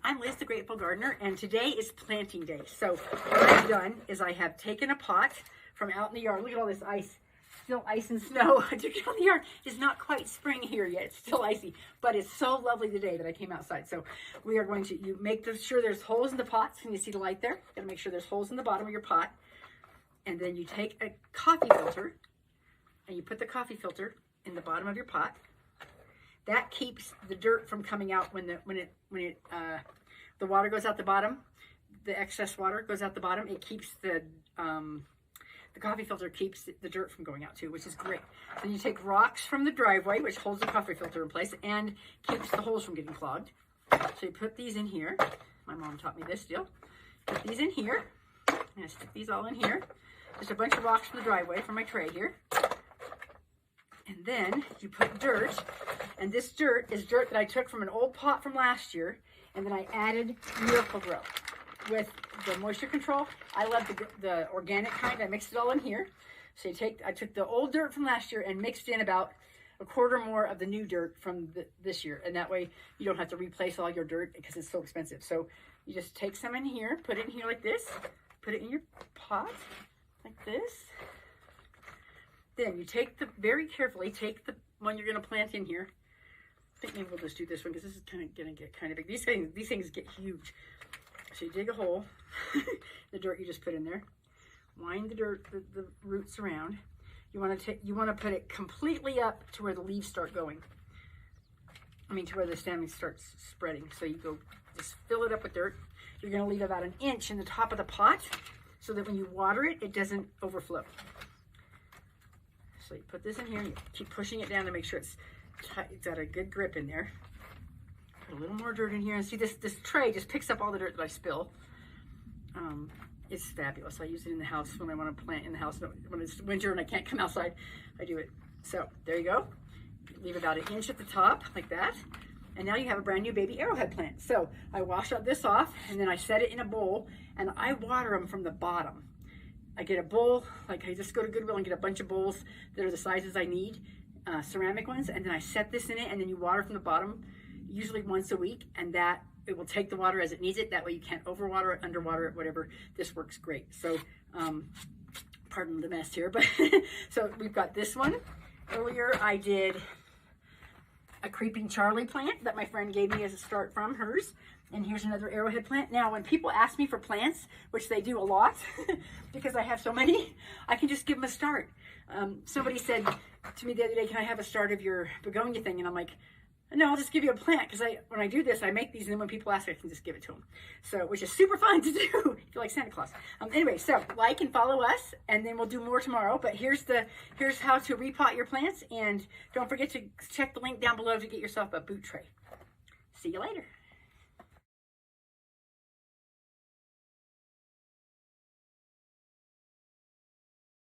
I'm Liz, the Grateful Gardener, and today is planting day. So what I've done is I have taken a pot from out in the yard. Look at all this ice, still ice and snow. I took it out in the yard. It's not quite spring here yet. It's still icy, but it's so lovely today that I came outside. So we are going to, you make sure there's holes in the pots. Can you see the light there? Got to make sure there's holes in the bottom of your pot. And then you take a coffee filter and you put the coffee filter in the bottom of your pot. That keeps the dirt from coming out when the water goes out the bottom. The excess water goes out the bottom. It keeps the coffee filter keeps the dirt from going out too, which is great. Then you take rocks from the driveway, which holds the coffee filter in place and keeps the holes from getting clogged. So you put these in here. My mom taught me this deal. Put these in here. I'm gonna stick these all in here. Just a bunch of rocks from the driveway from my tray here. And then you put dirt, and this dirt is dirt that I took from an old pot from last year, and then I added Miracle-Gro with the moisture control. I love the organic kind. I mixed it all in here. So I took the old dirt from last year and mixed in about a quarter more of the new dirt from this year, and that way you don't have to replace all your dirt because it's so expensive. So you just take some in here, put it in here like this, put it in your pot like this. Then you very carefully take the one you're going to plant in here. I think maybe we'll just do this one because this is going to get kind of big. These things get huge. So you dig a hole, the dirt you just put in there, wind the roots around. You want to put it completely up to where the leaves start going. To where the stem starts spreading. So you just fill it up with dirt. You're going to leave about an inch in the top of the pot so that when you water it, it doesn't overflow. So you put this in here, and you keep pushing it down to make sure it's tight, it's got a good grip in there. Put a little more dirt in here, and see this tray just picks up all the dirt that I spill. It's fabulous. I use it in the house when I want to plant in the house. When it's winter and I can't come outside, I do it. So there you go. Leave about an inch at the top, like that. And now you have a brand new baby arrowhead plant. So I wash this off, and then I set it in a bowl, and I water them from the bottom. I get a bowl, like I just go to Goodwill and get a bunch of bowls that are the sizes I need, ceramic ones, and then I set this in it, and then you water from the bottom, usually once a week, and that it will take the water as it needs it. That way you can't overwater it, underwater it, whatever. This works great. So, pardon the mess here, but so we've got this one. Earlier I did a creeping Charlie plant that my friend gave me as a start from hers. And here's another arrowhead plant. Now, when people ask me for plants, which they do a lot, because I have so many, I can just give them a start. Somebody said to me the other day, can I have a start of your begonia thing? And I'm like, no, I'll just give you a plant. Because when I do this, I make these, and then when people ask, I can just give it to them. So, which is super fun to do. I feel like Santa Claus. Anyway, so like and follow us, and then we'll do more tomorrow. But here's how to repot your plants. And don't forget to check the link down below to get yourself a boot tray. See you later.